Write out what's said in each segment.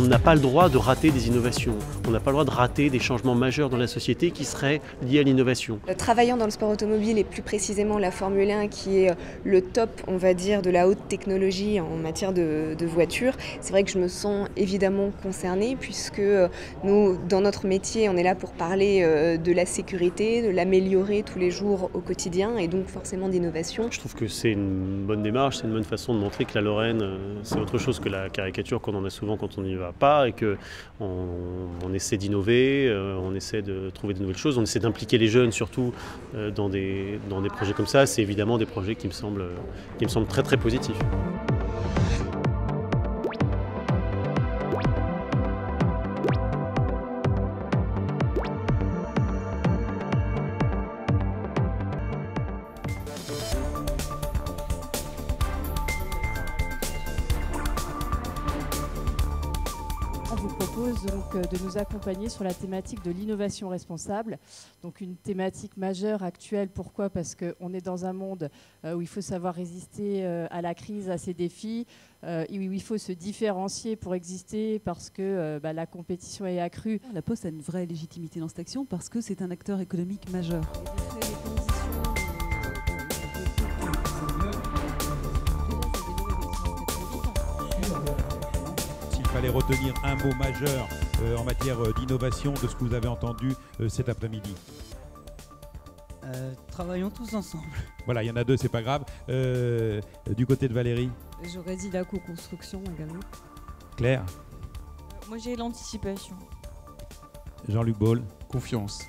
n'a pas le droit de rater des innovations, on n'a pas le droit de rater des changements majeurs dans la société qui seraient liés à l'innovation. Travaillant dans le sport automobile et plus précisément la Formule 1 qui est le top, on va dire, de la haute technologie en matière de voitures, c'est vrai que je me sens évidemment concernée puisque nous, dans notre métier, on est là pour parler de la sécurité, de l'améliorer tous les jours au quotidien et donc forcément d'innovation. Je trouve que c'est une bonne démarche, c'est une bonne façon de montrer que la Lorraine, c'est autre chose que la caricature qu'on en a souvent quand on n'y va pas et qu'on essaie d'innover, on essaie de trouver de nouvelles choses, on essaie d'impliquer les jeunes surtout dans des projets comme ça. C'est évidemment des projets qui me semblent très très positifs. On vous propose donc de nous accompagner sur la thématique de l'innovation responsable, donc une thématique majeure actuelle. Pourquoi ? Parce qu'on est dans un monde où il faut savoir résister à la crise, à ses défis, où il faut se différencier pour exister parce que la compétition est accrue. La Poste a une vraie légitimité dans cette action parce que c'est un acteur économique majeur. Il fallait retenir un mot majeur en matière d'innovation de ce que vous avez entendu cet après-midi. Travaillons tous ensemble. Voilà, il y en a deux, c'est pas grave. Du côté de Valérie. J'aurais dit la co-construction également. Claire. Moi j'ai l'anticipation. Jean-Luc Baul. Confiance.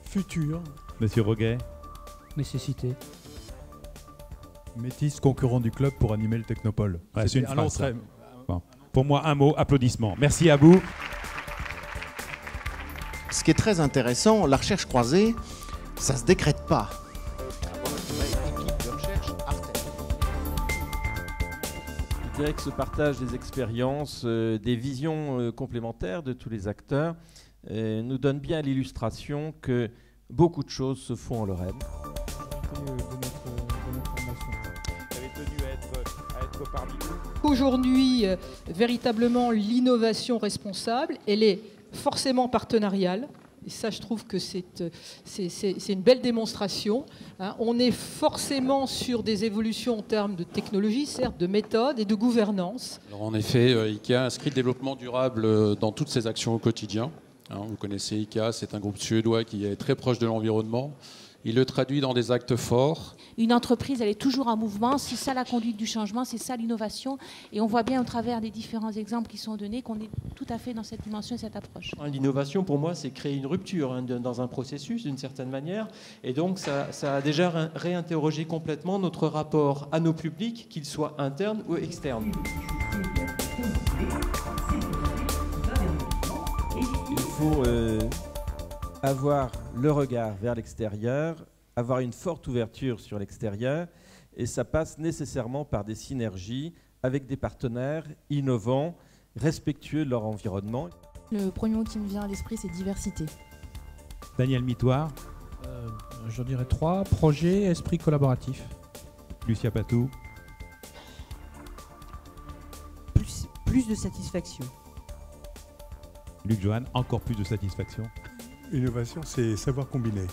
Futur. Monsieur Roguet. Nécessité. Métis, concurrent du club pour animer le Technopole. Ouais, c'est une phrase. Très... Bon. Pour moi, un mot, applaudissements. Merci à vous. Ce qui est très intéressant, la recherche croisée, ça ne se décrète pas. Je dirais que ce partage des expériences, des visions complémentaires de tous les acteurs nous donne bien l'illustration que beaucoup de choses se font en Lorraine. Aujourd'hui, véritablement, l'innovation responsable, elle est forcément partenariale. Et ça, je trouve que c'est une belle démonstration. On est forcément sur des évolutions en termes de technologie, certes, de méthode et de gouvernance. Alors en effet, IKEA inscrit le développement durable dans toutes ses actions au quotidien. Vous connaissez IKEA, c'est un groupe suédois qui est très proche de l'environnement. Il le traduit dans des actes forts. Une entreprise, elle est toujours en mouvement. C'est ça la conduite du changement, c'est ça l'innovation. Et on voit bien au travers des différents exemples qui sont donnés qu'on est tout à fait dans cette dimension et cette approche. L'innovation, pour moi, c'est créer une rupture dans un processus, d'une certaine manière. Et donc, ça a déjà réinterrogé complètement notre rapport à nos publics, qu'ils soient internes ou externes. Il faut avoir le regard vers l'extérieur, avoir une forte ouverture sur l'extérieur, et ça passe nécessairement par des synergies avec des partenaires innovants, respectueux de leur environnement. Le premier mot qui me vient à l'esprit, c'est diversité. Daniel Mitoire. Je dirais 3, projet, esprit collaboratif. Lucia Patou. Plus de satisfaction. Luc Johan, encore plus de satisfaction. Innovation, c'est savoir combiner.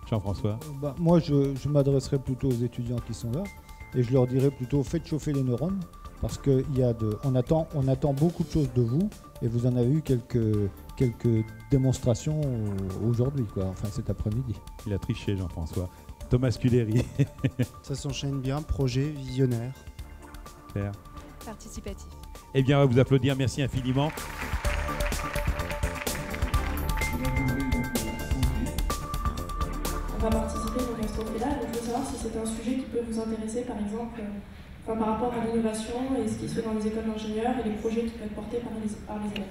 Jean-François. Moi, je m'adresserai plutôt aux étudiants qui sont là et je leur dirais plutôt faites chauffer les neurones parce qu'on attend beaucoup de choses de vous et vous en avez eu quelques démonstrations aujourd'hui, enfin cet après-midi. Il a triché, Jean-François. Thomas Culéry. Ça s'enchaîne bien, projet, visionnaire. Claire. Participatif. Eh bien, on va vous applaudir, merci infiniment. On va participer donc à ce trophée-là. Donc je veux savoir si c'est un sujet qui peut vous intéresser, par exemple, par rapport à l'innovation et ce qui se fait dans les écoles d'ingénieurs et les projets qui peuvent être portés par les élèves.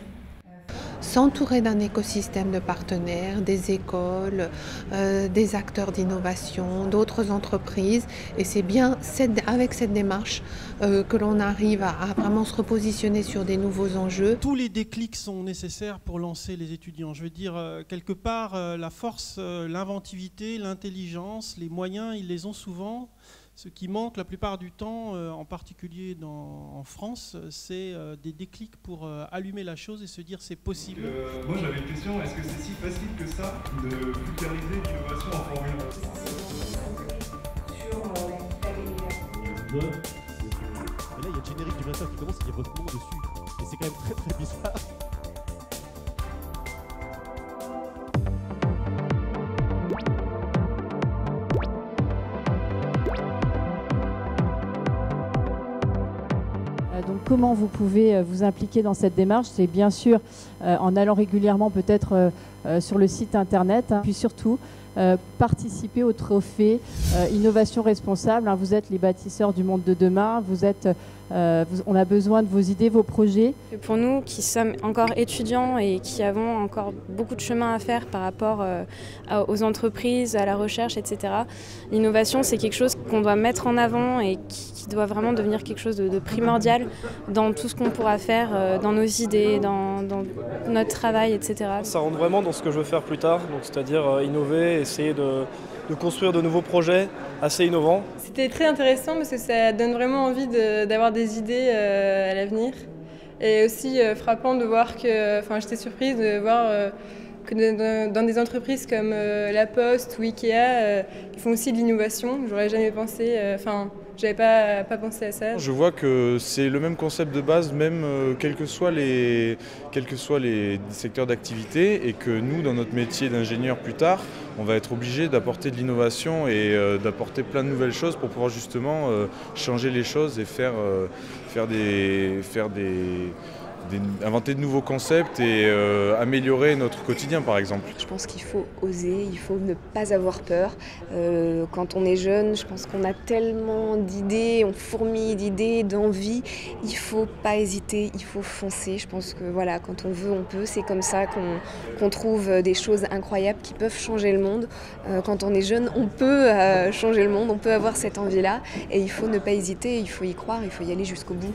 S'entourer d'un écosystème de partenaires, des écoles, des acteurs d'innovation, d'autres entreprises. Et c'est bien avec cette démarche que l'on arrive à vraiment se repositionner sur des nouveaux enjeux. Tous les déclics sont nécessaires pour lancer les étudiants. Je veux dire, quelque part, la force, l'inventivité, l'intelligence, les moyens, ils les ont souvent. Ce qui manque la plupart du temps, en particulier en France, c'est des déclics pour allumer la chose et se dire c'est possible. Moi j'avais une question, est-ce que c'est si facile que ça de vulgariser l'innovation en Formule 1 Et là il y a le générique du matin qui commence, il y a votre nom dessus. Et c'est quand même très très bizarre. Donc comment vous pouvez vous impliquer dans cette démarche? C'est bien sûr en allant régulièrement peut-être sur le site internet, puis surtout participer au trophée Innovation Responsable. Vous êtes les bâtisseurs du monde de demain, on a besoin de vos idées, vos projets. Et pour nous qui sommes encore étudiants et qui avons encore beaucoup de chemin à faire par rapport aux entreprises, à la recherche, etc., l'innovation c'est quelque chose qu'on doit mettre en avant et qui doit vraiment devenir quelque chose de primordial dans tout ce qu'on pourra faire, dans nos idées, dans notre travail, etc. Ça rentre vraiment dans ce que je veux faire plus tard, c'est-à-dire innover, essayer de construire de nouveaux projets assez innovants. C'était très intéressant parce que ça donne vraiment envie d'avoir des idées à l'avenir. Et aussi frappant de voir que, j'étais surprise de voir que dans des entreprises comme La Poste ou Ikea, ils font aussi de l'innovation. J'aurais jamais pensé, j'avais pas pensé à ça. Je vois que c'est le même concept de base, même quels que soient les secteurs d'activité, et que nous, dans notre métier d'ingénieur plus tard, on va être obligé d'apporter de l'innovation et d'apporter plein de nouvelles choses pour pouvoir justement changer les choses et inventer de nouveaux concepts et améliorer notre quotidien par exemple. Je pense qu'il faut oser, il faut ne pas avoir peur. Quand on est jeune, je pense qu'on a tellement d'idées, on fourmille d'idées, d'envies. Il ne faut pas hésiter, il faut foncer. Je pense que voilà, quand on veut, on peut. C'est comme ça qu'on trouve des choses incroyables qui peuvent changer le monde. Quand on est jeune, on peut changer le monde, on peut avoir cette envie-là. Et il faut ne pas hésiter, il faut y croire, il faut y aller jusqu'au bout.